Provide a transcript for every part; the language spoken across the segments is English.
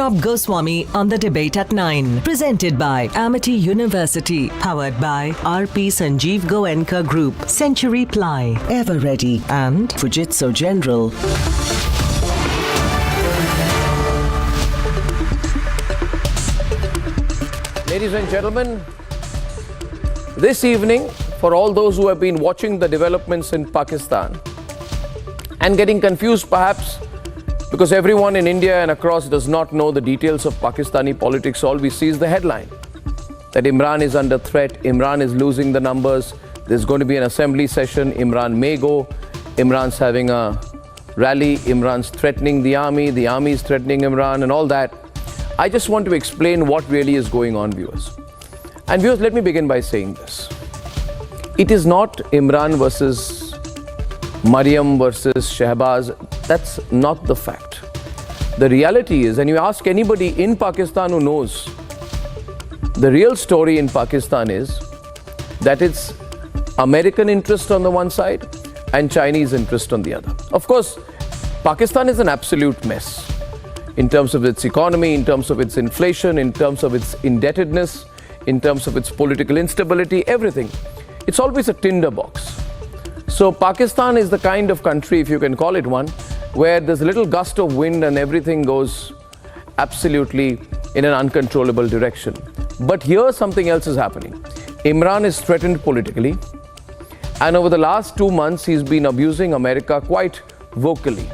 Arnab Goswami on the debate at 9. Presented by Amity University. Powered by RP Sanjeev Goenka Group. Century Ply. Ever Ready. And Fujitsu General. Ladies and gentlemen, this evening, for all those who have been watching the developments in Pakistan and getting confused perhaps because everyone in India and across does not know the details of Pakistani politics, all we see is the headline that Imran is under threat, Imran is losing the numbers, there's going to be an assembly session, Imran may go, Imran's having a rally, Imran's threatening the army is threatening Imran and all that. I just want to explain what really is going on, viewers. And viewers, let me begin by saying this. It is not Imran versus Maryam versus Shehbaz. That's not the fact. The reality is, and you ask anybody in Pakistan who knows, the real story in Pakistan is that it's American interest on the one side and Chinese interest on the other. Of course, Pakistan is an absolute mess in terms of its economy, in terms of its inflation, in terms of its indebtedness, in terms of its political instability, everything. It's always a tinderbox. So Pakistan is the kind of country, if you can call it one, where there's a little gust of wind and everything goes absolutely in an uncontrollable direction. But here something else is happening. Imran is threatened politically, and over the last 2 months he's been abusing America quite vocally.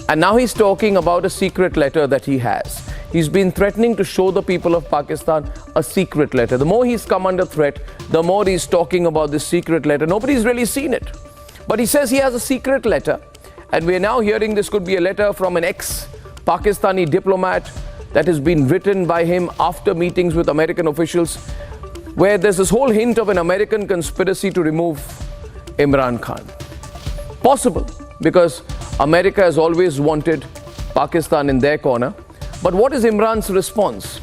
And now he's talking about a secret letter that he has. He's been threatening to show the people of Pakistan a secret letter. The more he's come under threat, the more he's talking about this secret letter. Nobody's really seen it. But he says he has a secret letter. And we're now hearing this could be a letter from an ex-Pakistani diplomat that has been written by him after meetings with American officials, where there's this whole hint of an American conspiracy to remove Imran Khan. Possible, because America has always wanted Pakistan in their corner. But what is Imran's response?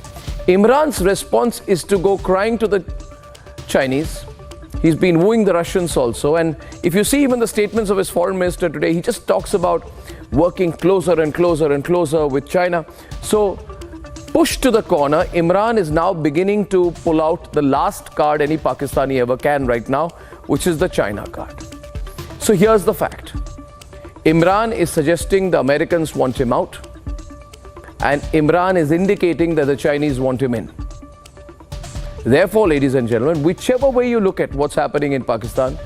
Imran's response is to go crying to the Chinese. He's been wooing the Russians also. And if you see even the statements of his foreign minister today, he just talks about working closer and closer and closer with China. So, pushed to the corner, Imran is now beginning to pull out the last card any Pakistani ever can right now, which is the China card. So here's the fact. Imran is suggesting the Americans want him out, and Imran is indicating that the Chinese want him in. Therefore, ladies and gentlemen, whichever way you look at what's happening in Pakistan,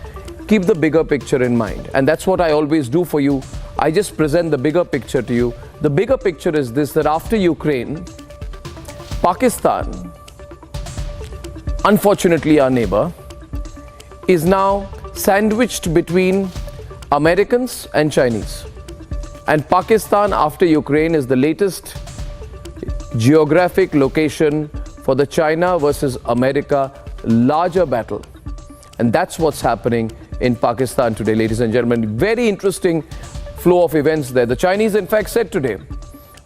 keep the bigger picture in mind. And that's what I always do for you. I just present the bigger picture to you. The bigger picture is this, that after Ukraine, Pakistan, unfortunately our neighbor, is now sandwiched between Americans and Chinese. And Pakistan, after Ukraine, is the latest geographic location for the China versus America larger battle. And that's what's happening in Pakistan today, ladies and gentlemen. Very interesting flow of events there. The Chinese, in fact, said today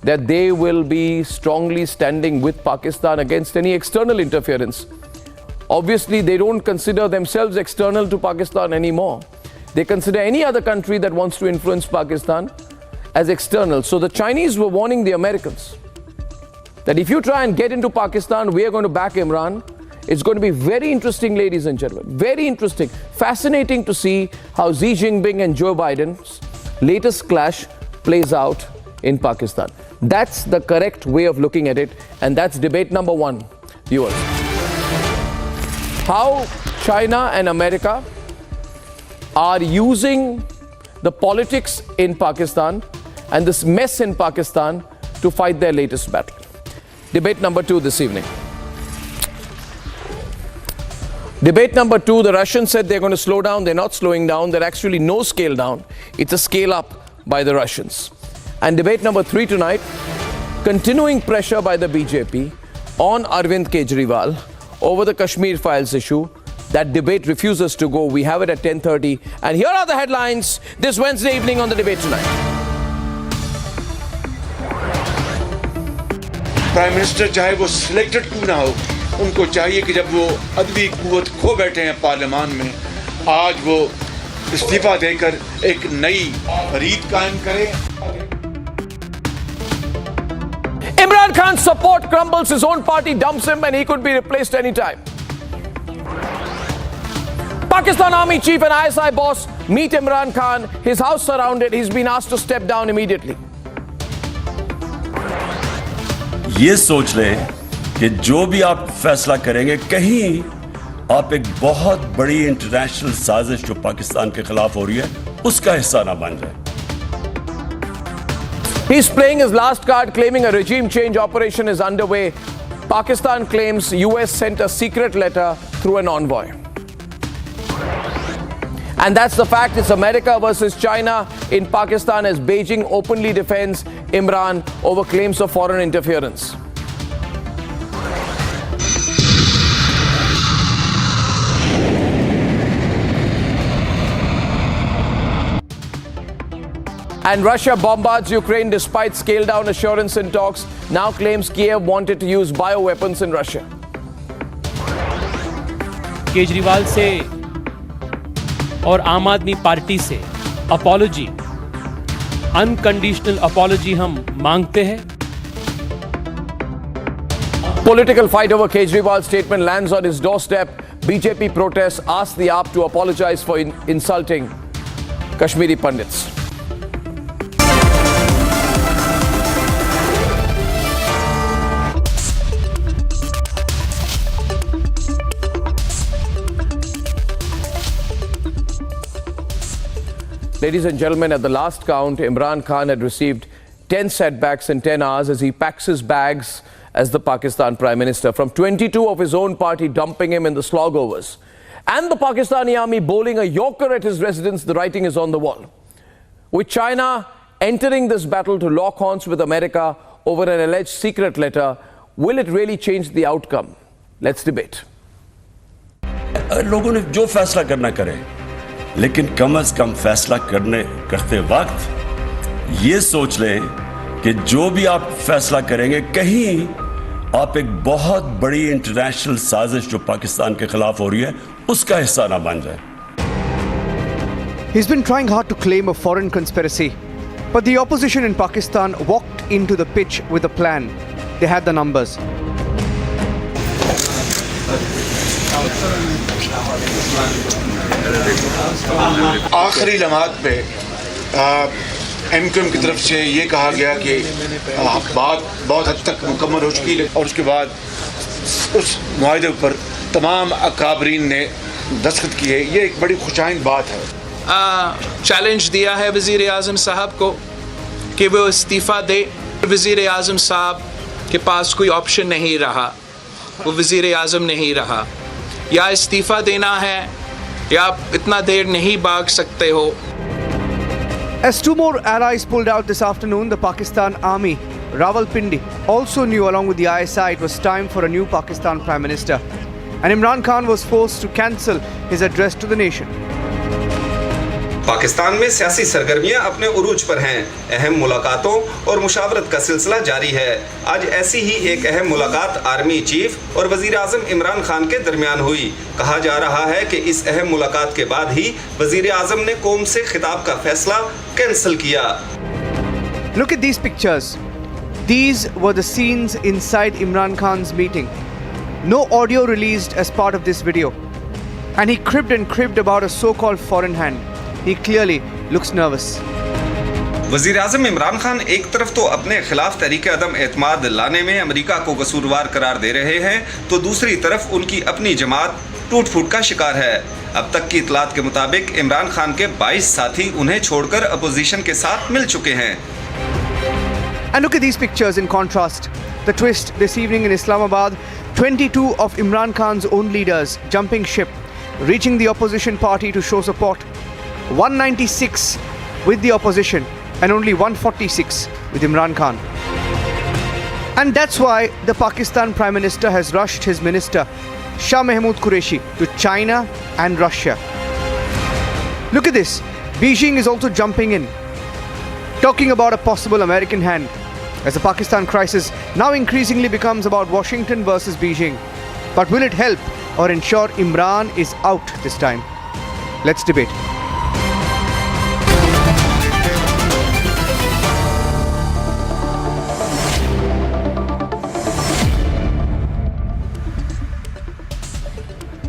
that they will be strongly standing with Pakistan against any external interference. Obviously, they don't consider themselves external to Pakistan anymore. They consider any other country that wants to influence Pakistan as external. So the Chinese were warning the Americans that if you try and get into Pakistan, we are going to back Imran. It's going to be very interesting, ladies and gentlemen. Very interesting. Fascinating to see how Xi Jinping and Joe Biden's latest clash plays out in Pakistan. That's the correct way of looking at it. And that's debate number 1, viewers. How China and America are using the politics in Pakistan and this mess in Pakistan to fight their latest battle. Debate number 2 this evening. Debate number 2, the Russians said they're going to slow down. They're not slowing down. They're actually no scale down. It's a scale up by the Russians. And debate number 3 tonight, continuing pressure by the BJP on Arvind Kejriwal over the Kashmir Files issue. That debate refuses to go. We have it at 10:30. And here are the headlines this Wednesday evening on the debate tonight. Prime minister चाहे वो selected क्यों ना हो, उनको चाहिए कि जब वो अदबी कुव्वत खो बैठे हैं पार्लियामान में, आज वो इस्तीफा देकर एक नई रीत कायम करें। Imran Khan's support crumbles, his own party dumps him, and he could be replaced anytime. Pakistan Army Chief and ISI boss meet Imran Khan, his house surrounded, he's been asked to step down immediately. ये सोच लें कि जो भी आप फैसला करेंगे, कहीं आप एक बहुत बड़ी इंटरनेशनल साजिश जो पाकिस्तान के खिलाफ हो रही है, उसका हिस्सा ना बन जाए. He's playing his last card, claiming a regime change operation is underway. Pakistan claims US sent a secret letter through an envoy. And that's the fact. It's America versus China in Pakistan as Beijing openly defends Imran over claims of foreign interference. And Russia bombards Ukraine despite scaled-down assurance in talks. Now claims Kiev wanted to use bioweapons in Russia. Kejriwal से और आम आदमी party से apology, unconditional apology हम मांगते हैं. Political fight over Kejriwal's statement lands on his doorstep. BJP protests ask the AAP to apologize for insulting Kashmiri Pandits. Ladies and gentlemen, at the last count, Imran Khan had received 10 setbacks in 10 hours as he packs his bags as the Pakistan Prime Minister. From 22 of his own party dumping him in the slogovers, and the Pakistani army bowling a yorker at his residence, the writing is on the wall. With China entering this battle to lock horns with America over an alleged secret letter, will it really change the outcome? Let's debate. लोगों ने जो फैसला करना करें, लेकिन कम से कम फैसला करते वक्त ये सोच लें कि जो भी आप फैसला करेंगे, कहीं आप एक बहुत बड़ी इंटरनेशनल साजिश जो पाकिस्तान के खिलाफ हो रही है, उसका हिस्सा ना बन जाए. He's been trying hard to claim a foreign conspiracy, but the opposition in Pakistan walked into the pitch with a plan. They had the numbers. आखिरी लम्हात पे एमक्यूएम की तरफ से ये कहा गया कि बात बहुत हद तक मुकम्मल हो चुकी है, और उसके बाद उस मुआहदे पर तमाम अकाबरीन ने दस्तखत किए. ये एक बड़ी खुशाइन बात है. चैलेंज दिया है वज़ीर आज़म साहब को कि वो इस्तीफ़ा दे. वज़ीर आज़म साहब के पास कोई ऑप्शन नहीं रहा, वो वज़ीर आज़म नहीं रहा. या इस्तीफ़ा देना है या आप इतना देर नहीं भाग सकते हो. As two more allies pulled out this afternoon, the Pakistan Army, Rawalpindi, also knew along with the ISI it was time for a new Pakistan Prime Minister. And Imran Khan was forced to cancel his address to the nation. Pakistan में सियासी सरगर्मियां अपने उरूज पर हैं. अहम मुलाकातों और मुशावरत का सिलसिला जारी है. आज ऐसी ही एक अहम मुलाकात आर्मी चीफ और वजीर आजम इमरान खान के दरमियान हुई. कहा जा रहा है कि इस अहम मुलाकात के बाद ही वजीर आजम ने कौम से खिताब का फैसला कैंसिल किया. Look at these pictures. These were the scenes inside Imran Khan's meeting. No audio released as part of this video. And he cribbed about a so-called foreign hand. He clearly looks nervous. वजीर आज़म इमरान खान एक तरफ तो अपने खिलाफ तहरीक अदम एतमाद लाने में America को कसूरवार करार दे रहे हैं, तो दूसरी तरफ उनकी अपनी जमात टूट फूट का शिकार है. अब तक की इतलात के मुताबिक इमरान खान के 22 साथी उन्हें छोड़कर अपोजिशन के साथ मिल चुके हैं. And look at these pictures in contrast. The twist this evening in Islamabad, 22 of Imran Khan's own leaders jumping ship, reaching the opposition party to show support. 196 with the opposition and only 146 with Imran Khan. And that's why the Pakistan Prime Minister has rushed his minister Shah Mahmood Qureshi to China and Russia. Look at this. Beijing is also jumping in, talking about a possible American hand, as the Pakistan crisis now increasingly becomes about Washington versus Beijing. But will it help or ensure Imran is out this time? Let's debate.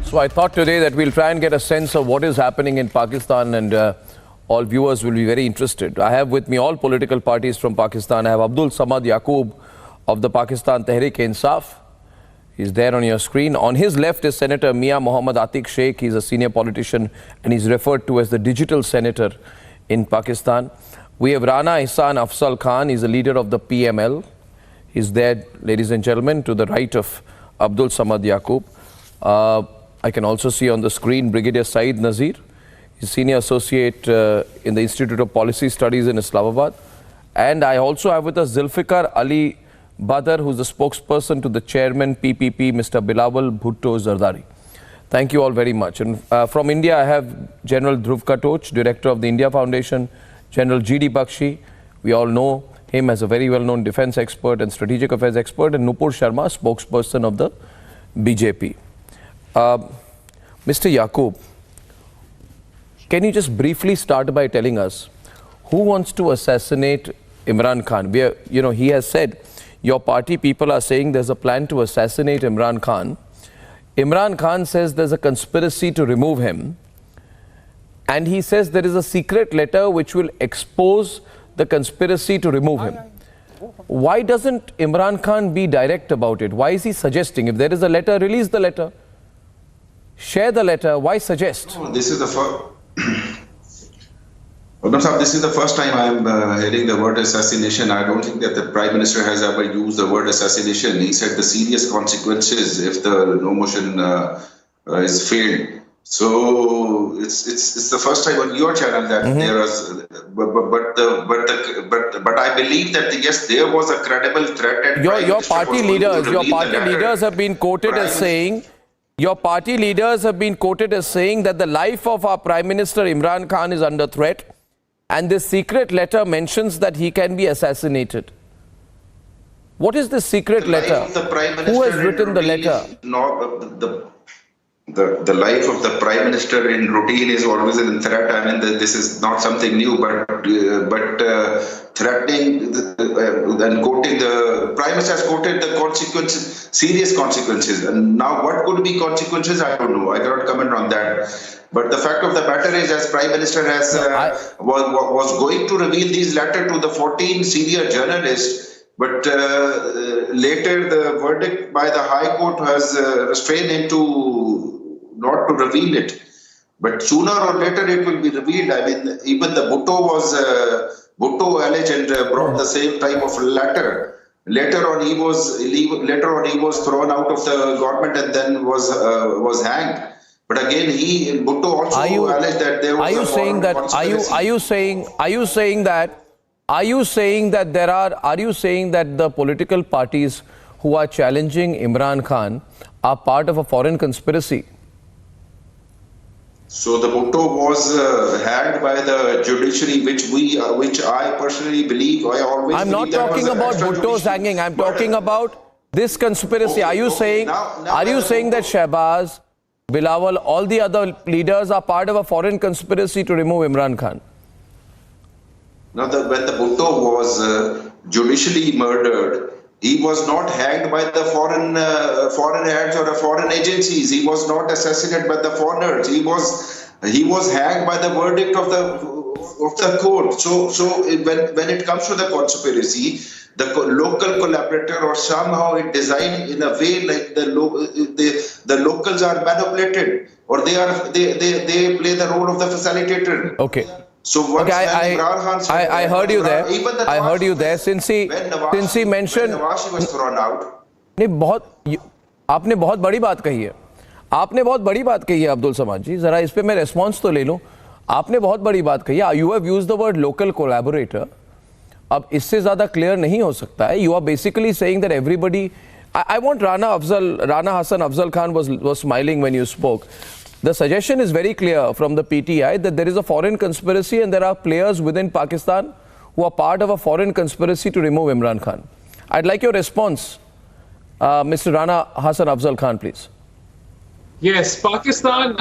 So I thought today that we'll try and get a sense of what is happening in Pakistan, and all viewers will be very interested. I have with me all political parties from Pakistan. I have Abdul Samad Yaqoob of the Pakistan Tehreek-e-Insaf. He's there on your screen. On his left is Senator Mia Mohammad Atiq Sheikh. He's a senior politician and he's referred to as the digital senator in Pakistan. We have Rana Ihsan Afzal Khan. He's a leader of the PML. He's there, ladies and gentlemen, to the right of Abdul Samad Yaqoob. I can also see on the screen Brigadier Saeed Nazir. He's senior associate in the Institute of Policy Studies in Islamabad. And I also have with us Zulfikar Ali Badr, who's the spokesperson to the chairman PPP, Mr. Bilawal Bhutto Zardari. Thank you all very much. And from India, I have General Dhruv Katoch, director of the India Foundation, General G.D. Bakshi. We all know him as a very well-known defense expert and strategic affairs expert, and Nupur Sharma, spokesperson of the BJP. Mr. Yaqoob, can you just briefly start by telling us who wants to assassinate Imran Khan? He has said, your party people are saying there's a plan to assassinate Imran Khan. Imran Khan says there's a conspiracy to remove him. And he says there is a secret letter which will expose the conspiracy to remove him. Why doesn't Imran Khan be direct about it? Why is he suggesting? If there is a letter, release the letter. Share the letter. Why suggest? This is the first. This is the first time I am hearing the word assassination. I don't think that the Prime Minister has ever used the word assassination. He said the serious consequences if the no motion is failed. So it's the first time on your channel that there was, but I believe that yes, there was a credible threat. And your party leaders have been quoted as saying. Your party leaders have been quoted as saying that the life of our Prime Minister Imran Khan is under threat, and this secret letter mentions that he can be assassinated. What is this secret letter? Who has written the letter? The life of the Prime Minister in routine is always in threat. I mean, this is not something new, but threatening and quoting the Prime Minister has quoted the consequences, serious consequences. And now, what could be consequences? I don't know. I cannot comment on that. But the fact of the matter is, as Prime Minister has was going to reveal these letters to the 14 senior journalists, but later the verdict by the High Court has restrained him to not to reveal it. But sooner or later it will be revealed. I mean, even the Bhutto alleged and brought the same type of letter. Later on, he was thrown out of the government and then was hanged. But again, Bhutto also alleged that there was. Are you saying that the political parties who are challenging Imran Khan are part of a foreign conspiracy? So the Bhutto was hanged by the judiciary, which I personally believe. I'm not talking about Bhutto's hanging. I'm talking about this conspiracy. Are you saying that Shehbaz, Bilawal, all the other leaders are part of a foreign conspiracy to remove Imran Khan? Now, when the Bhutto was judicially murdered, he was not hanged by the foreign hands or foreign agencies. He was not assassinated by the foreigners. He was hanged by the verdict of the court. So when it comes to the conspiracy, the local collaborator or somehow it designed in a way like the locals are manipulated, or they play the role of the facilitator. Okay. So I heard you there. I heard you there. Since he mentioned, was thrown out. आपने बहुत बड़ी बात कही है. आपने बहुत बड़ी बात कही है अब्दुल समाद जी. जरा इस पे मैं रेस्पॉन्स तो ले लूं. आपने बहुत बड़ी बात कही है. You have used the word local collaborator. अब इससे ज्यादा क्लियर नहीं हो सकता है. You are basically saying that everybody. I want Rana Hassan Afzal Khan was smiling when you spoke. The suggestion is very clear from the PTI that there is a foreign conspiracy and there are players within Pakistan who are part of a foreign conspiracy to remove Imran Khan. I'd like your response, Mr. Rana Hassan Afzal Khan, please. Yes, Pakistan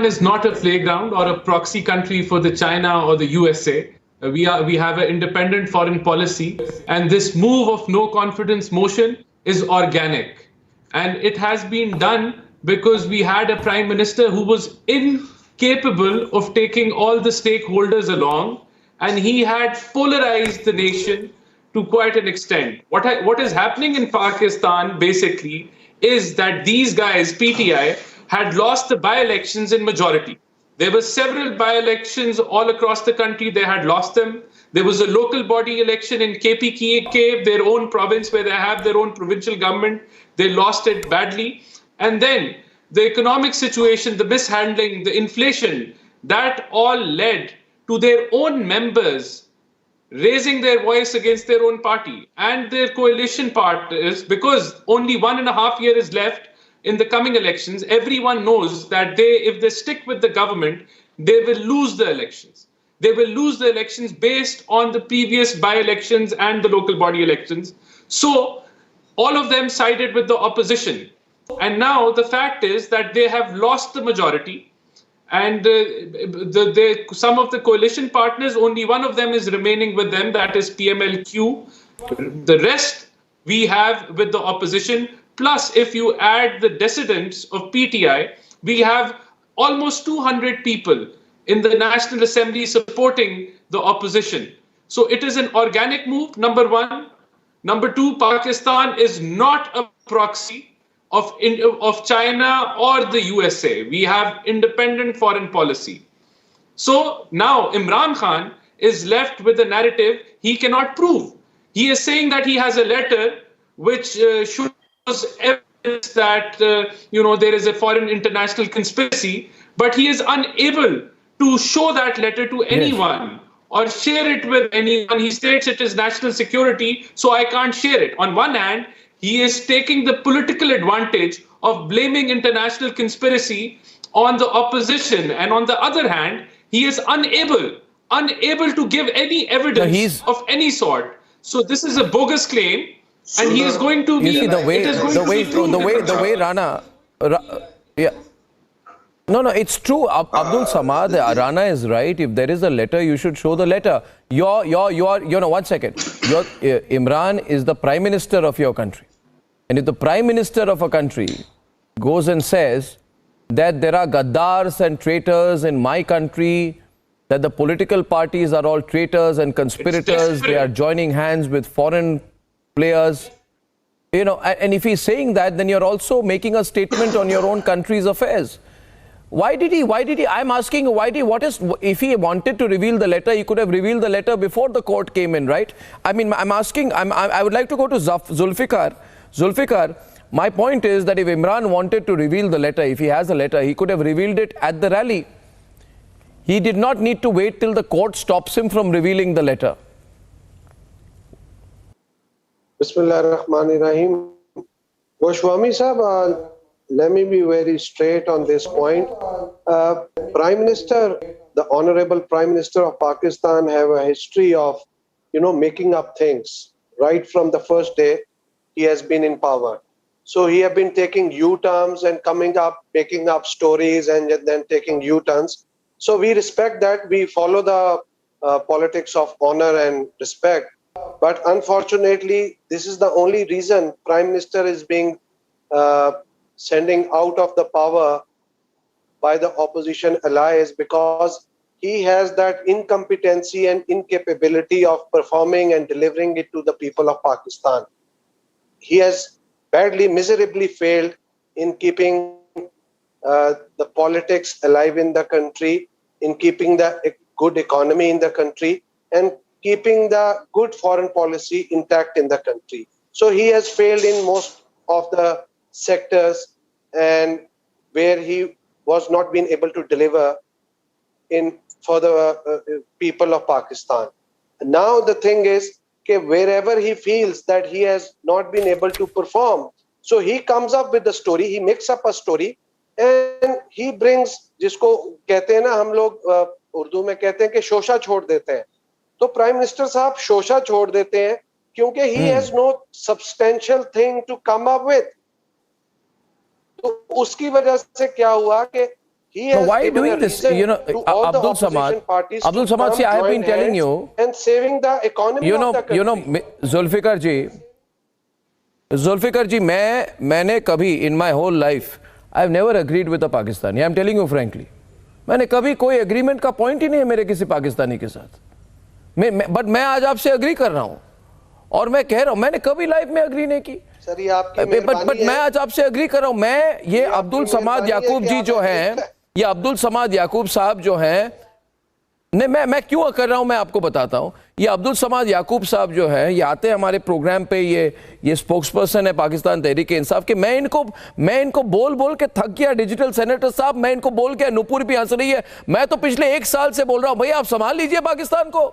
is not a playground or a proxy country for the China or the USA. We have an independent foreign policy, and this move of no confidence motion is organic, and it has been done because we had a prime minister who was incapable of taking all the stakeholders along, and he had polarized the nation to quite an extent. What is happening in Pakistan basically is that these guys, PTI, had lost the by-elections in majority. There were several by-elections all across the country. They had lost them. There was a local body election in KPK, their own province, where they have their own provincial government. They lost it badly. And then the economic situation, the mishandling, the inflation, that all led to their own members raising their voice against their own party and their coalition partners, because only 1.5 years is left in the coming elections. Everyone knows that if they stick with the government, they will lose the elections. They will lose the elections based on the previous by-elections and the local body elections. So all of them sided with the opposition. And now the fact is that they have lost the majority. And some of the coalition partners, only one of them is remaining with them, that is PMLQ. The rest we have with the opposition. Plus, if you add the dissidents of PTI, we have almost 200 people in the National Assembly supporting the opposition. So it is an organic move, number one. Number two, Pakistan is not a proxy of China or the USA. We have independent foreign policy. So now Imran Khan is left with a narrative he cannot prove. He is saying that he has a letter which shows evidence that there is a foreign international conspiracy, but he is unable to show that letter to anyone or share it with anyone. He states it is national security, so I can't share it. On one hand, he is taking the political advantage of blaming international conspiracy on the opposition, and on the other hand, he is unable to give any evidence of any sort. So this is a bogus claim, and he is going to be. You see the way Rana, yeah. No, it's true. Abdul Samad, Rana is right. If there is a letter, you should show the letter. One second. Imran is the Prime Minister of your country. And if the Prime Minister of a country goes and says that there are gaddars and traitors in my country, that the political parties are all traitors and conspirators, they are joining hands with foreign players, and if he's saying that, then you're also making a statement on your own country's affairs. Why did he, I'm asking, if he wanted to reveal the letter, he could have revealed the letter before the court came in, right? I mean, I would like to go to Zulfikar. Zulfikar, my point is that if Imran wanted to reveal the letter, if he has a letter, he could have revealed it at the rally. He did not need to wait till the court stops him from revealing the letter. Bismillahirrahmanirrahim. Goswami sahab, let me be very straight on this point. Prime Minister, the Honorable Prime Minister of Pakistan, have a history of, making up things right from the first day he has been in power. So he have been taking U-turns and making up stories and then taking U-turns. So we respect that. We follow the politics of honor and respect. But unfortunately, this is the only reason Prime Minister is being sending out of the power by the opposition allies, because he has that incompetency and incapability of performing and delivering it to the people of Pakistan. He has miserably failed in keeping the politics alive in the country, in keeping the good economy in the country, and keeping the good foreign policy intact in the country. So he has failed in most of the sectors, and where he was not being able to deliver for the people of Pakistan. Now the thing is, wherever he feels that he has not been able to perform, so he comes up with the story, he makes up a story, and he brings, जिसको कहते हैं ना हम लोग उर्दू में कहते हैं कि शोशा छोड़ देते हैं, तो प्राइम मिनिस्टर साहब शोशा छोड़ देते हैं क्योंकि he has no substantial thing to come up with. तो उसकी वजह से क्या हुआ कि why are you doing this? Abdul Samad, see, I have been telling you, and saving the economy of the country. Zulfikar ji, मैंने कभी in my whole life, I have never agreed with a Pakistani. I am telling you frankly. मैंने कभी कोई agreement का point ही नहीं है मेरे किसी पाकिस्तानी के साथ. बट मैं आज आपसे अग्री कर रहा हूं और मैं कह रहा हूं मैंने कभी लाइफ में अग्री नहीं की. सर ये आपकी बट मैं आज आपसे अग्री कर रहा हूं. मैं ये अब्दुल समाद याकूब जी जो हैं, ये अब्दुल समाद याकूब साहब जो हैं, नहीं मैं क्यों कर रहा हूं मैं आपको बताता हूं. ये अब्दुल समाद याकूब साहब जो है, ये आते हैं हमारे प्रोग्राम पे, ये स्पोक्स पर्सन है पाकिस्तान तहरीक इंसाफ के. मैं इनको बोल के थक गया. डिजिटल सेनेटर साहब, मैं इनको बोल के, नुपुर भी हंस रही है. मैं तो पिछले 1 साल से बोल रहा हूं भाई आप संभाल लीजिए पाकिस्तान को.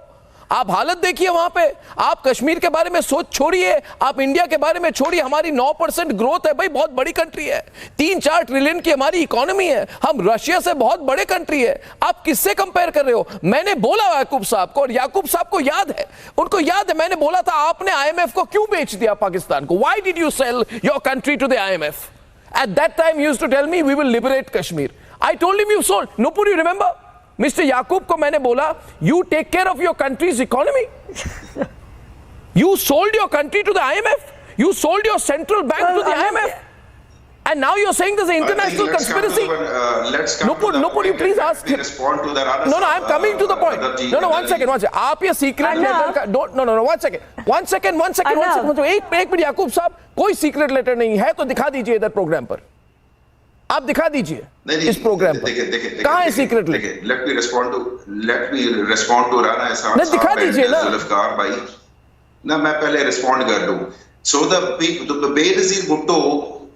आप हालत देखिए वहां पे. आप कश्मीर के बारे में सोच छोड़िए, आप इंडिया के बारे में छोड़िए. हमारी 9% ग्रोथ है भाई, बहुत बड़ी कंट्री है. 3-4 ट्रिलियन की हमारी इकोनॉमी है. हम रशिया से बहुत बड़े कंट्री है. आप किससे कंपेयर कर रहे हो? मैंने बोला याकूब साहब को, और याकूब साहब को याद है, उनको याद है, मैंने बोला था आपने IMF को क्यों बेच दिया पाकिस्तान को? Why did you sell your country to the IMF? At that time he used to tell me we will liberate Kashmir. I told him you sold. Nupur, you remember? Mister Yakub को मैंने बोला you take care of your country's economy. You sold your country to the IMF. You sold your central bank to the IMF. And now you're saying there's an international conspiracy. Nupur, you please ask. No, I'm coming to the point. No, one second. आप ये secret letter का, no, one second. एक minute याकूब साहब, कोई secret letter नहीं है तो दिखा दीजिए इधर प्रोग्राम पर. आप दिखा दीजिए इस प्रोग्राम पर. कहाँ है secret letter? Let me respond to Rana Ehsan sahab. दिखा दीजिए ना जुल्फकार भाई. ना मैं पहले रिस्पॉन्ड कर दूं. So the Benazir Bhutto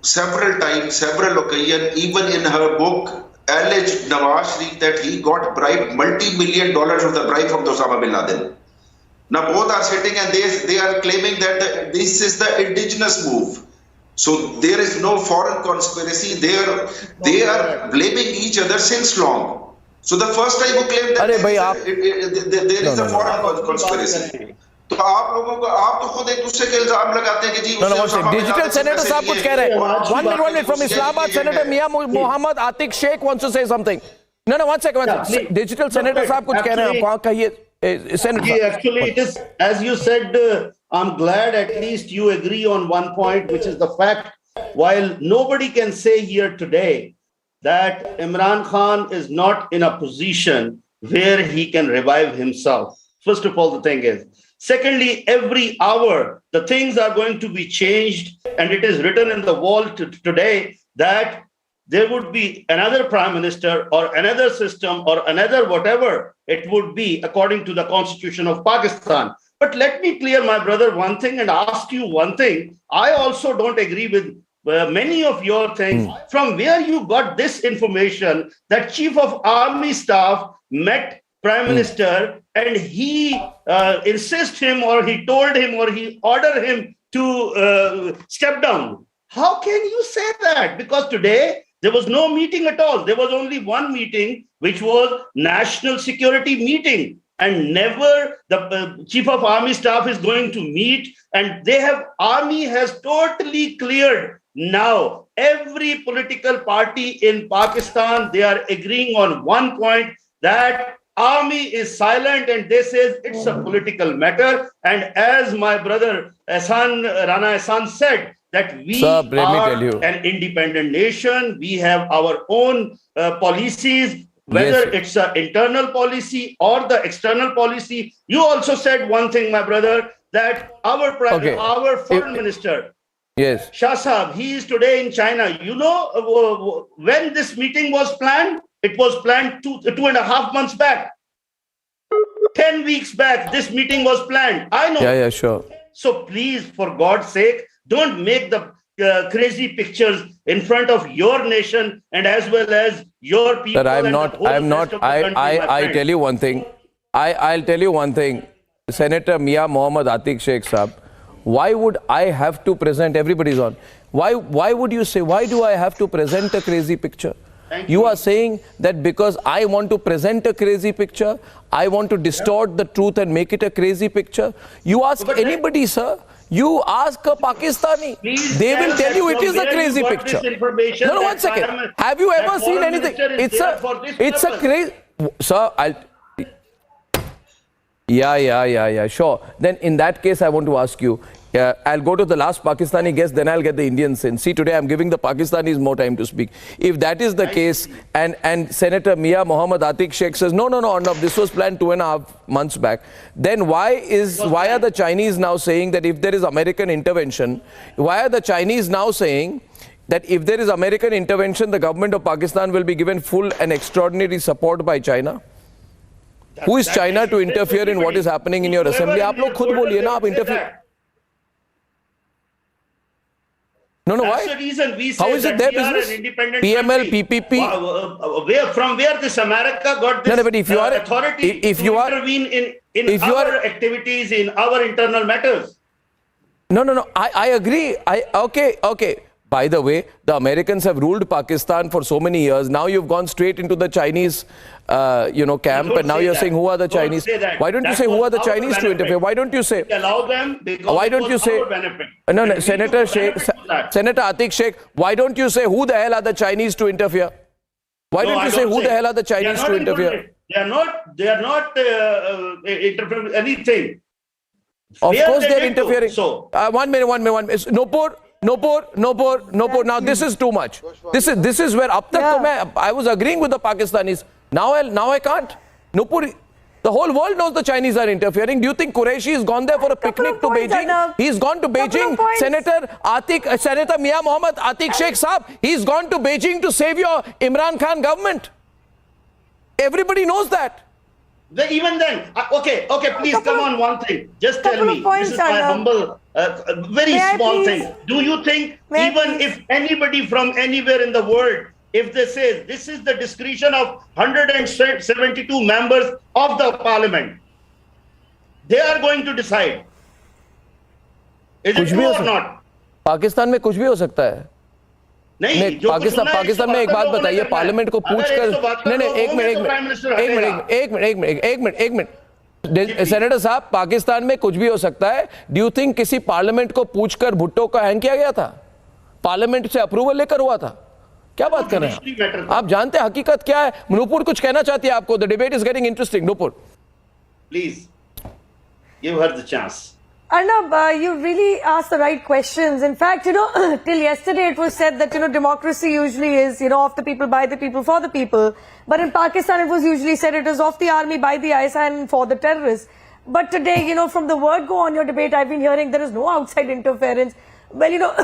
several times, several occasions, even in her book, alleged Nawaz Sharif that he got bribed multi-million dollars of the bribe from Osama bin Laden. Now both are sitting and they are claiming that this is the indigenous move. So there is no foreign conspiracy. They are blaming each other since long. So the first time who claimed that there is a foreign conspiracy. तो आप लोगों को, आप तो खुद एक दूसरे के इल्जाम लगाते हैं कि जी डिजिटल सेनेटर साहब कुछ कह रहे हैं. 1 minute from Islamabad, senator Mian Mohammad Atiq Sheikh wants to say something. No, one second. Digital senator sahab कुछ कह रहे हैं, कहिए. Actually, it is, as you said, I'm glad at least you agree on one point, which is the fact, while nobody can say here today that Imran Khan is not in a position where he can revive himself. First of all, the thing is. Secondly, every hour, the things are going to be changed, and it is written in the wall today that there would be another prime minister or another system or another whatever it would be according to the constitution of Pakistan. But let me clear, my brother, one thing and ask you one thing. I also don't agree with many of your things. From where you got this information that Chief of Army Staff met Prime Minister and he insist him or he told him or he ordered him to step down? How can you say that? Because today there was no meeting at all. There was only one meeting, which was national security meeting, and never the Chief of Army Staff is going to meet, and army has totally cleared. Now every political party in Pakistan, they are agreeing on one point, that army is silent, and they say it's a political matter. And as my brother Rana Ehsan said, that we are an independent nation. We have our own policies, whether it's an internal policy or the external policy. You also said one thing, my brother, that our foreign minister, Shah Sahab, he is today in China. You know when this meeting was planned? It was planned 2.5 months back. 10 weeks back, this meeting was planned. I know. Yeah, sure. So please, for God's sake, don't make the crazy pictures in front of your nation and as well as your people. Sir, I'll tell you one thing. I'll tell you one thing. Senator Mia Mohammed Atik Sheikh Saab, why would I have to present, everybody's on. Why would you say, why do I have to present a crazy picture? You are saying that because I want to present a crazy picture, I want to distort the truth and make it a crazy picture. You ask anybody, sir. You ask a Pakistani. They will tell you it is a crazy picture. No, 1 second. Have you ever seen anything? It's a crazy... Sir, Yeah, sure. Then in that case, I want to ask you, I'll go to the last Pakistani guest, then I'll get the Indians in. See, today I'm giving the Pakistanis more time to speak. If that is the case, and Senator Mia Mohammed Atiq Sheikh says, no, Arnab, this was planned 2.5 months back, then why are the Chinese now saying that if there is American intervention, why are the Chinese now saying that if there is American intervention, the government of Pakistan will be given full and extraordinary support by China? Who is China to interfere in what is happening in your assembly? आप लोग खुद बोलिए ना, आप interfere. No, why? That's the reason we say how is it their business? An independent PML, country. PPP. From where this America got this but if you are, authority if to you are, intervene in our activities, in our internal matters? No. I agree. Okay. By the way, the Americans have ruled Pakistan for so many years. Now you've gone straight into the Chinese, camp, and now you're saying who are the Chinese? Why don't you say who are the Chinese to interfere? Why don't you say? Allow them because why don't you say? No, Senator Sheikh, Senator Atiq Sheikh, why don't you say who the hell are the Chinese to interfere? Why don't you say who the hell are the Chinese to interfere? They are not interfering anything. Of course they're interfering. So 1 minute. Nopur. Now this is too much. This is where up tak I was agreeing with the Pakistanis. Now I can't. Nopur, the whole world knows the Chinese are interfering. Do you think Qureshi has gone there for a picnic to Beijing? He's gone to Beijing. Senator Mia Mohammed Atiq Sheikh Saab, he's gone to Beijing to save your Imran Khan government. Everybody knows that. Even then, okay, please come on one thing. Just tell me, this is my humble, very small thing. Do you think even if anybody from anywhere in the world, if they say this is the discretion of 172 members of the parliament, they are going to decide? Is it true or not? Pakistan में कुछ भी हो सकता है. नहीं, पाकिस्तान में एक बात बताइए, पार्लियामेंट को पूछकर एक मिनट सेनेटर साहब, पाकिस्तान में कुछ भी हो सकता है. डू यू थिंक किसी पार्लियामेंट को पूछकर भुट्टो का हैंग किया गया था? पार्लियामेंट से अप्रूवल लेकर हुआ था? क्या बात कर रहे हैं आप? जानते हैं हकीकत क्या है? नूपुर कुछ कहना चाहती है आपको? The debate is getting interesting. Nupur, please give her the chance. Arnab, you really asked the right questions. In fact, till yesterday it was said that, democracy usually is, of the people, by the people, for the people. But in Pakistan it was usually said it is of the army, by the ISI and for the terrorists. But today, from the word go on your debate, I've been hearing there is no outside interference. Well,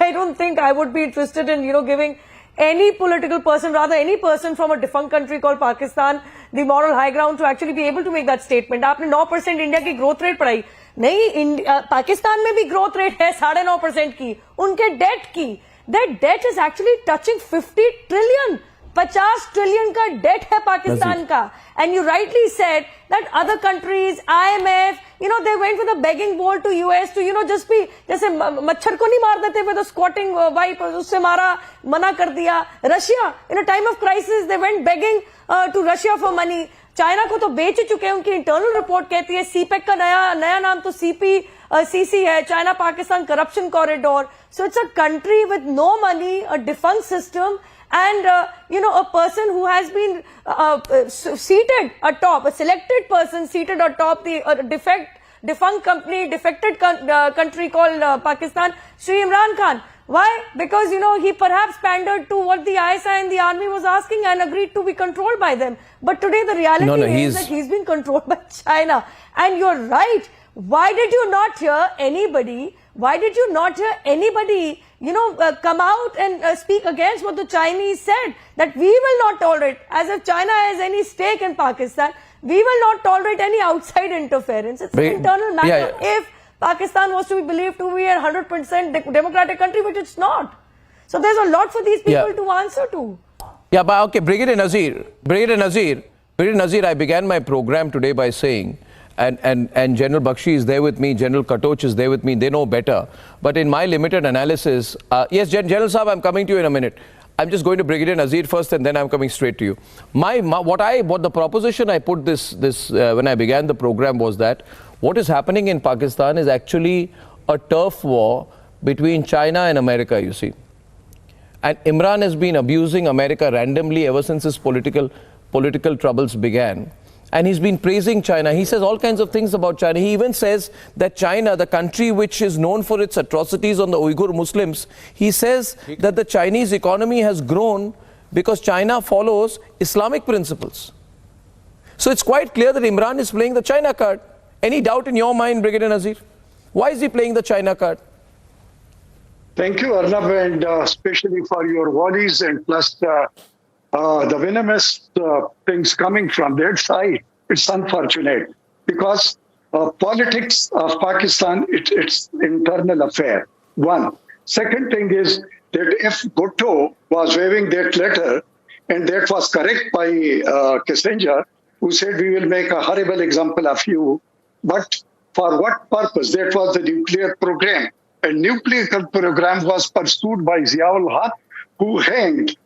I don't think I would be interested in, giving any political person, rather any person from a defunct country called Pakistan, the moral high ground to actually be able to make that statement. आपने 9% India की growth rate पढ़ाई नहीं, पाकिस्तान में भी growth rate है 9.5% की, उनके debt की. That debt is actually touching 50 trillion. 50 trillion का डेट है पाकिस्तान का. And you rightly said that other countries, IMF, they went with a begging bowl to US to just be, जैसे मच्छर को नहीं मार देते with a squatting wipe, उससे मारा, मना कर दिया. Russia, in a time of crisis, they went begging to Russia for money. China को तो बेच चुके हैं. उनकी इंटरनल रिपोर्ट कहती है सीपेक का नया नाम तो CPCC है, China Pakistan corruption corridor. So it's a country with no money, a defunct system, and a person who has been seated atop, a selected person seated atop the defunct defected country called Pakistan, Shri Imran Khan. Why? Because, he perhaps pandered to what the ISI and the army was asking and agreed to be controlled by them. But today the reality is that he's been controlled by China. And you're right. Why did you not hear anybody? Come out and speak against what the Chinese said, that we will not tolerate, as if China has any stake in Pakistan, we will not tolerate any outside interference. It's an internal matter. If Pakistan was to be believed to be a 100% democratic country, which it's not. So there's a lot for these people to answer to. Yeah, but okay, Brigadier Nazir, I began my program today by saying, and General Bakshi is there with me, General Katoch is there with me, they know better. But in my limited analysis, yes, General Saab, I'm coming to you in a minute. I'm just going to Brigadier Nazir first and then I'm coming straight to you. What the proposition I put this when I began the program was that what is happening in Pakistan is actually a turf war between China and America, you see. And Imran has been abusing America randomly ever since his political troubles began. and he's been praising China. He says all kinds of things about China. He even says that China, the country which is known for its atrocities on the Uyghur Muslims, he says that the Chinese economy has grown because China follows Islamic principles. So it's quite clear that Imran is playing the China card. Any doubt in your mind, Brigadier Nazir? Why is he playing the China card? Thank you, Arnab, and especially for your volleys and plus the venomous things coming from that side. It's unfortunate because politics of Pakistan, it's internal affair. One. Second thing is that if Bhutto was waving that letter, and that was correct by Kissinger, who said we will make a horrible example of you, but for what purpose? That was the nuclear program. And nuclear program was pursued by Ziaul Haq, who hanged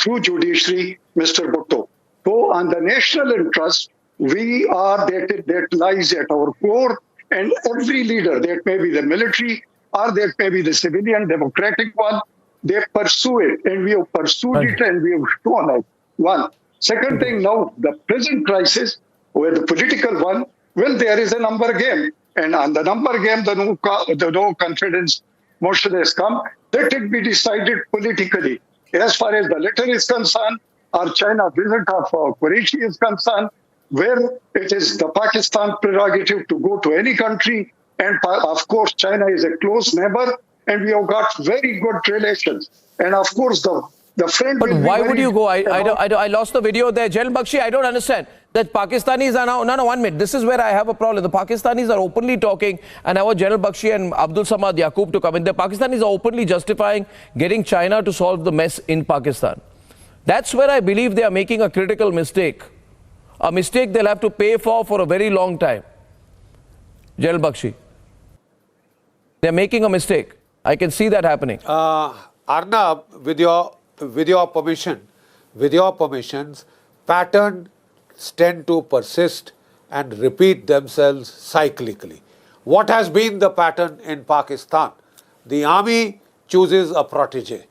through judiciary Mr. Bhutto. So on the national interest, we are that lies at our core, and every leader, that may be the military or that may be the civilian democratic one, they pursue it, and we have pursued it and we have shown it. One. Second thing, now the present crisis, where the political one, well, there is a number game. And on the number game, the no confidence motion has come. Let it be decided politically. As far as the letter is concerned, or China visit of Qureshi is concerned, where it is the Pakistan prerogative to go to any country. And of course, China is a close neighbor, and we have got very good relations. And of course, the friend. But why would you go? I lost the video there. General Bakshi, I don't understand. That Pakistanis are now, no, 1 minute. This is where I have a problem. The Pakistanis are openly talking, and I want General Bakshi and Abdul Samad Yaqub to come in. The Pakistanis are openly justifying getting China to solve the mess in Pakistan. That's where I believe they are making a critical mistake. A mistake they'll have to pay for a very long time. General Bakshi. They're making a mistake. I can see that happening. Arnab, with your permissions, pattern tend to persist and repeat themselves cyclically. What has been the pattern in Pakistan? The army chooses a protege,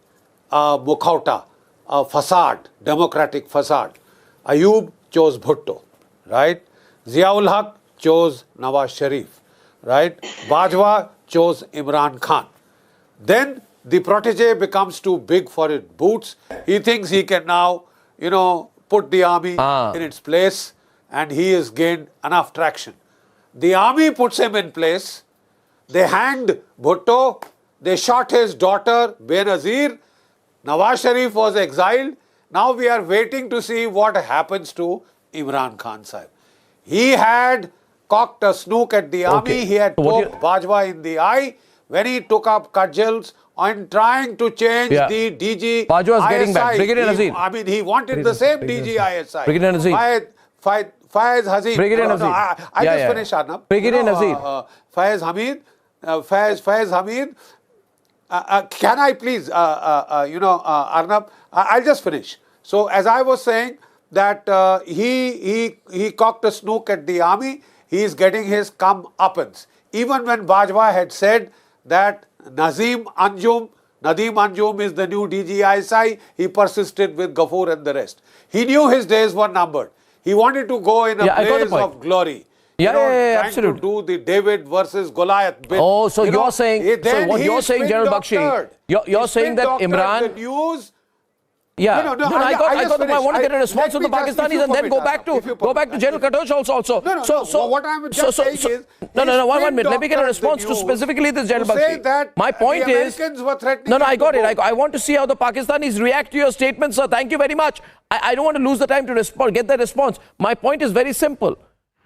a mukhauta, a facade, democratic facade. Ayub chose Bhutto, right? Ziaul Haq chose Nawaz Sharif, right? Bajwa chose Imran Khan. Then the protege becomes too big for his boots. He thinks he can now, put the army in its place, and he has gained enough traction. The army puts him in place. They hanged Bhutto. They shot his daughter, Benazir. Nawaz Sharif was exiled. Now we are waiting to see what happens to Imran Khan Sahib. He had cocked a snook at the army. He had poked Bajwa in the eye when he took up cudgels on trying to change the DG Bajwa is ISI. getting back. Brigadier Nazir. He wanted the same DG ISI. Brigadier Nazir. Faiz Hazim. Brigadier Nazir. I just finished, Arnab. Brigadier Nazir. Faiz Hamid. Faiz Hamid. Can I please, Arnab, I'll just finish. So as I was saying that he cocked a snook at the army, he is getting his comeuppance. Even when Bajwa had said that Nadeem Anjum is the new DGISI, he persisted with Ghafoor and the rest. He knew his days were numbered. He wanted to go in a blaze of glory. Absolutely. To do the David versus Goliath bit. Oh, so you're saying, so what you're saying, General Bakshi, you're saying that Imran... The news. Yeah, I want to get a response from the Pakistanis and then go back to General Katoch also. So what I'm just saying is... No, 1 minute. Let me get a response to specifically this, General Bakshi. My point is... No, I got it. I want to see how the Pakistanis react to your statement, sir. Thank you very much. I don't want to lose the time to get that response. My point is very simple.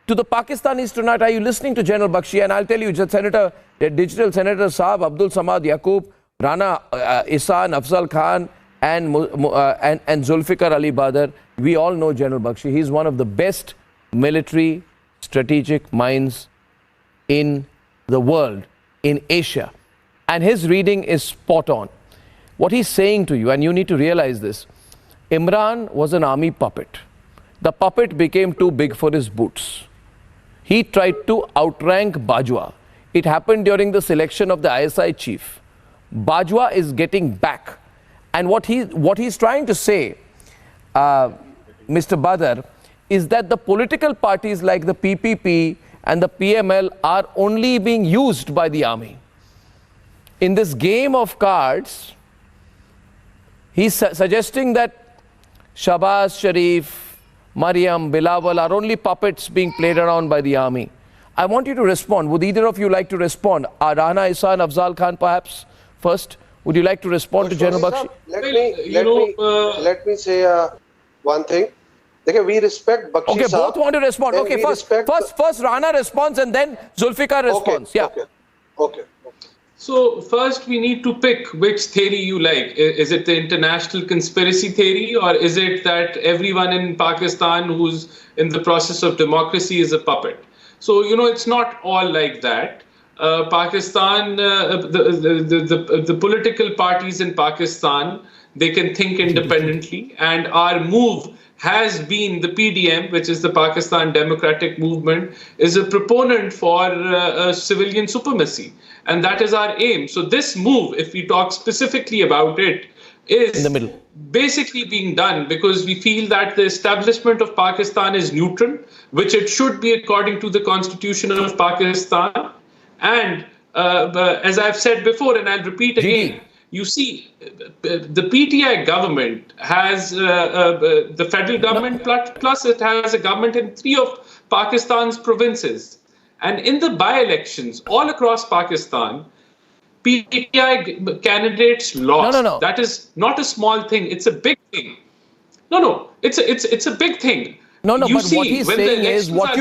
To the Pakistanis tonight, are you listening to General Bakshi? And I'll tell you, Digital Senator Saab, Abdul Samad Yaqub, Rana Ihsan, Afzal Khan, and Zulfikar Ali Badr, we all know General Bakshi. He's one of the best military strategic minds in the world, in Asia. And his reading is spot on. What he's saying to you, and you need to realize this, Imran was an army puppet. The puppet became too big for his boots. He tried to outrank Bajwa. It happened during the selection of the ISI chief. Bajwa is getting back. And what he's trying to say, Mr. Badr, is that the political parties like the PPP and the PML are only being used by the army. In this game of cards, he's suggesting that Shahbaz Sharif, Mariam, Bilawal are only puppets being played around by the army. I want you to respond. Would either of you like to respond? Rana Ihsan, Afzal Khan perhaps first. Would you like to respond to General Bakshi? Let me say one thing. Okay, we respect Bakshi. Okay, both want to respond. Okay, first Rana responds and then Zulfikar responds. Okay. So first we need to pick which theory you like. Is it the international conspiracy theory, or is it that everyone in Pakistan who's in the process of democracy is a puppet? So, it's not all like that. Pakistan, the political parties in Pakistan, they can think independently, and our move has been the PDM, which is the Pakistan Democratic Movement, is a proponent for civilian supremacy. And that is our aim. So this move, if we talk specifically about it, is in the middle, basically being done because we feel that the establishment of Pakistan is neutral, which it should be according to the Constitution of Pakistan. And as I've said before, and I'll repeat again, you see, the PTI government has the federal government, plus it has a government in 3 of Pakistan's provinces. And in the by-elections all across Pakistan, PTI candidates lost. No. That is not a small thing. It's a big thing. No. It's a big thing. No. But what he's saying is what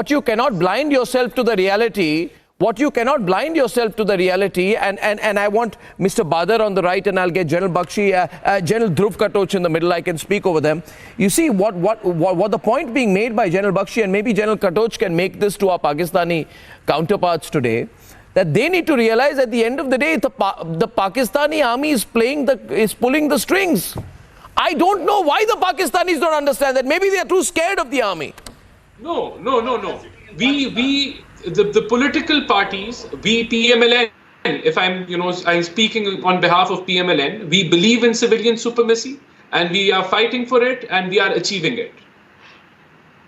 you cannot blind yourself to the reality. What you cannot blind yourself to the reality, and I want Mr. Badar on the right, and I'll get General Bakshi, General Dhruv Katoch in the middle. I can speak over them. You see what the point being made by General Bakshi, and maybe General Katoch can make this to our Pakistani counterparts today, that they need to realize at the end of the day, the Pakistani army is pulling the strings. I don't know why the Pakistanis don't understand that. Maybe they are too scared of the army. No. The political parties, we PMLN, if I'm speaking on behalf of PMLN, we believe in civilian supremacy and we are fighting for it and we are achieving it.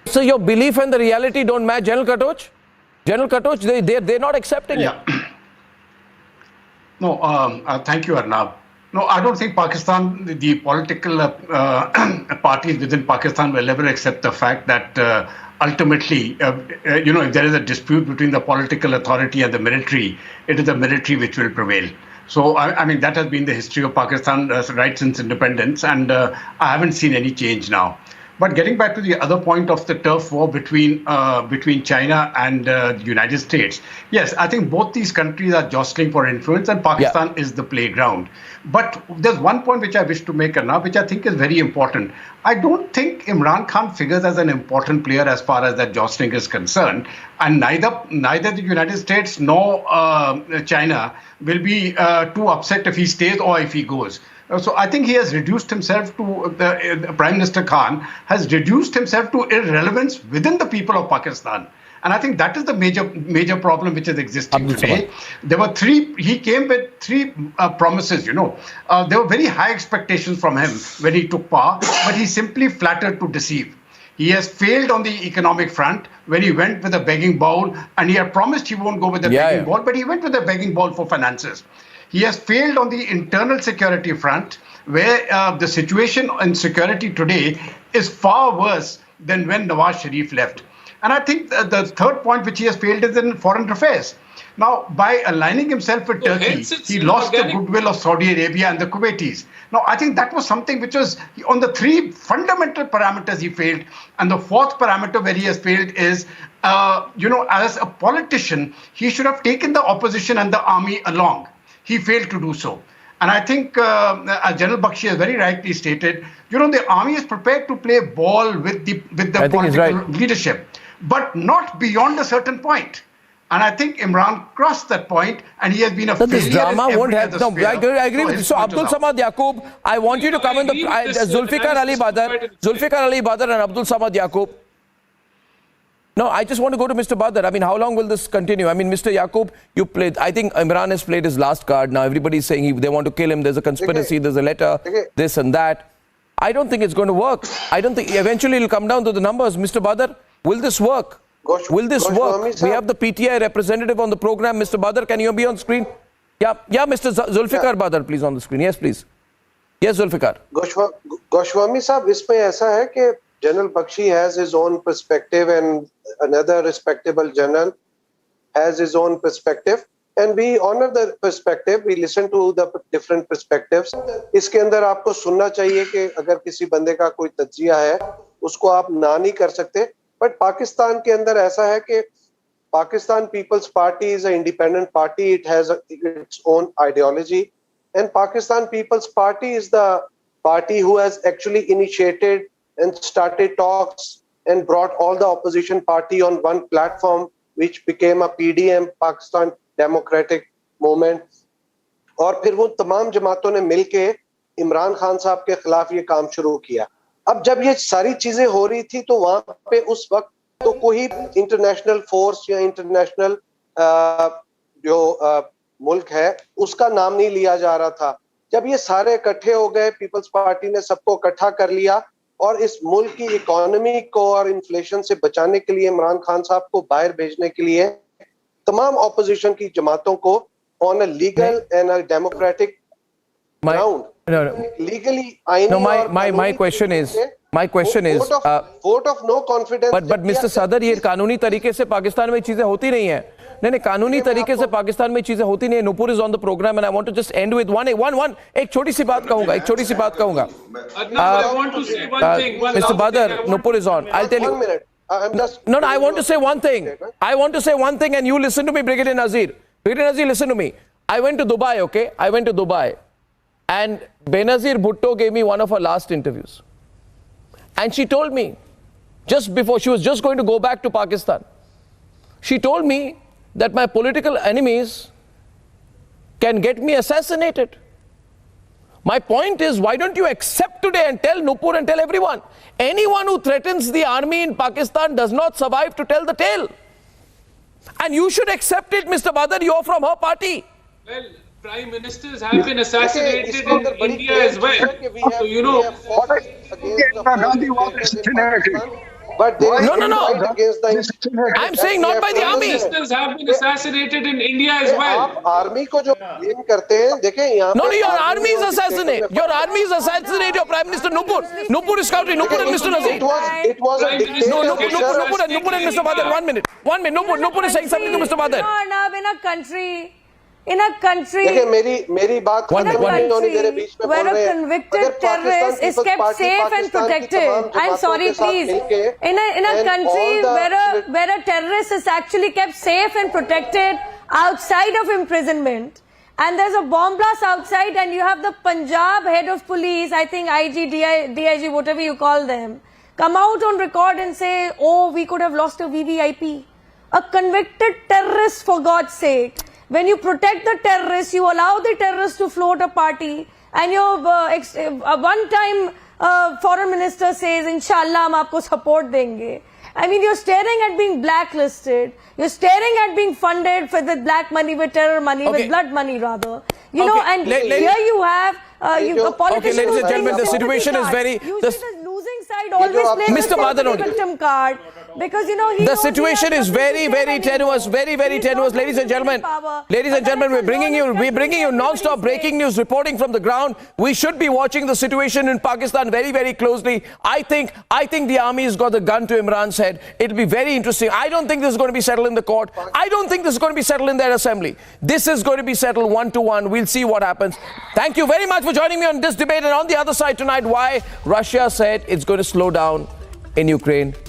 So your belief and the reality don't match, General Katoch? General Katoch, they're not accepting it. No, thank you, Arnab. No, I don't think Pakistan, the political parties within Pakistan will ever accept the fact that ultimately, if there is a dispute between the political authority and the military, it is the military which will prevail. So, I mean, that has been the history of Pakistan right since independence, and I haven't seen any change now. But getting back to the other point of the turf war between China and the United States, yes, I think both these countries are jostling for influence, and Pakistan is the playground. But there's one point which I wish to make now, which I think is very important. I don't think Imran Khan figures as an important player as far as that jostling is concerned, and neither the United States nor China will be too upset if he stays or if he goes. So I think he has reduced himself to, Prime Minister Khan has reduced himself to irrelevance within the people of Pakistan. And I think that is the major problem which is existing today. There were he came with 3 promises, There were very high expectations from him when he took power, but he simply flattered to deceive. He has failed on the economic front when he went with a begging bowl, and he had promised he won't go with a begging bowl, but he went with a begging bowl for finances. He has failed on the internal security front, where the situation in security today is far worse than when Nawaz Sharif left. And I think the third point which he has failed is in foreign affairs. Now, by aligning himself with Turkey, he lost the goodwill of Saudi Arabia and the Kuwaitis. Now, I think that was something which was on the 3 fundamental parameters he failed. And the 4th parameter where he has failed is, as a politician, he should have taken the opposition and the army along. He failed to do so. And I think, as General Bakshi has very rightly stated, the army is prepared to play ball with the political leadership, but not beyond a certain point. And I think Imran crossed that point, and he has been a failure. This drama won't help. No, I agree with you. So, Abdul Samad Yaqub, I want you to come in the Zulfikar Ali Badar and Abdul Samad Yaqub. No, I just want to go to Mr. Badar. I mean, how long will this continue? I mean, Mr. Yaqub, you played. I think Imran has played his last card. Now everybody's saying they want to kill him. There's a conspiracy. There's a letter. This and that. I don't think it's going to work. I don't think eventually it'll come down to the numbers. Mr. Badr, will this work? Will this work? We have the PTI representative on the program. Mr. Badr, can you be on screen? Yeah, Mr. Zulfikar Badr, please on the screen. Yes, please. Yes, Zulfikar. Goswami साहब, इसमें ऐसा है कि General Bakshi has his own perspective and another respectable general has his own perspective. And we honor the perspective, we listen to the different perspectives. इसके अंदर आपको सुनना चाहिए कि अगर किसी बंदे का कोई तज्जिया है, उसको आप ना नहीं कर सकते. But पाकिस्तान के अंदर ऐसा है कि Pakistan People's Party is an independent party. It has its own ideology. And Pakistan People's Party is the party who has actually initiated and started talks and brought all the opposition party on one platform, which became a PDM, Pakistan Democratic Movement. और फिर वो तमाम जमातों ने मिलके इमरान खान साहब के खिलाफ ये काम शुरू किया. अब जब ये सारी चीजें हो रही थी तो वहां पे उस वक्त तो कोई इंटरनेशनल फोर्स या इंटरनेशनल जो मुल्क है उसका नाम नहीं लिया जा रहा था. जब ये सारे इकट्ठे हो गए, पीपल्स पार्टी ने सबको इकट्ठा कर लिया और इस मुल्क की इकोनॉमी को और इन्फ्लेशन से बचाने के लिए इमरान खान साहब को बाहर भेजने के लिए तमाम ऑपोजिशन की जमातों को on a legal and a democratic ground legally my question is vote of no confidence. but Mr. Sadr, ये कानूनी तरीके से पाकिस्तान में चीजें होती नहीं है. नहीं, कानूनी तरीके से पाकिस्तान में चीजें होती नहीं है. Nupur is on the program and I want to just end with one एक छोटी सी बात कहूंगा. I want to say one thing. Mr. Badr, Nupur is on. I'll tell you. 1 minute. No, I want to say one thing. I want to say one thing and you listen to me, Brigadier Nazir. Brigadier Nazir, listen to me. I went to Dubai, okay? I went to Dubai. And Benazir Bhutto gave me one of her last interviews. And she told me, just before, she was just going to go back to Pakistan. She told me that my political enemies can get me assassinated. My point is, why don't you accept today and tell Nupur and tell everyone, anyone who threatens the army in Pakistan does not survive to tell the tale. And you should accept it, Mr. Badr, you're from her party. Well, Prime Ministers have been assassinated in India as well. So, you know. Gandhi was assassinated. But no. I'm saying not by the army. Ministers have been assassinated in India as well. आप army को जो blame करते हैं, देखें यहाँ. No, your army is assassinate. Your army is assassinate your Prime Minister Nupur. Nupur is country. Nupur and Mr. Nazir. It was a dictatorship. No, Nupur and Mr. Badr. 1 minute. Nupur is saying something to Mr. Badr. In a country मेरी बात खत्म होने दे रहे बीच में बोल रहे हैं. where a convicted terrorist is kept safe and protected. I'm sorry, please. In a country where a terrorist is actually kept safe and protected outside of imprisonment, and there's a bomb blast outside, and you have the Punjab head of police, I think IG, DIG, whatever you call them, come out on record and say, oh, we could have lost a VVIP. A convicted terrorist, for God's sake. When you protect the terrorists, you allow the terrorists to float a party, and your one-time foreign minister says, "Inshallah, hum aapko support denge." I mean, you're staring at being blacklisted. You're staring at being funded with black money, with terror money, with blood money, rather. You know, and here you have a politician. Okay, ladies and gentlemen, the situation is very. The losing side always plays the victim card. Because the situation is very tenuous, very tenuous. Ladies and gentlemen, we're bringing you non-stop breaking news reporting from the ground. We should be watching the situation in Pakistan very closely. I think the army has got the gun to Imran's head. It'll be very interesting. I don't think this is going to be settled in the court. I don't think this is going to be settled in their assembly. This is going to be settled 1-to-1. We'll see what happens. Thank you very much for joining me on this debate. And on the other side tonight, why Russia said it's going to slow down in Ukraine.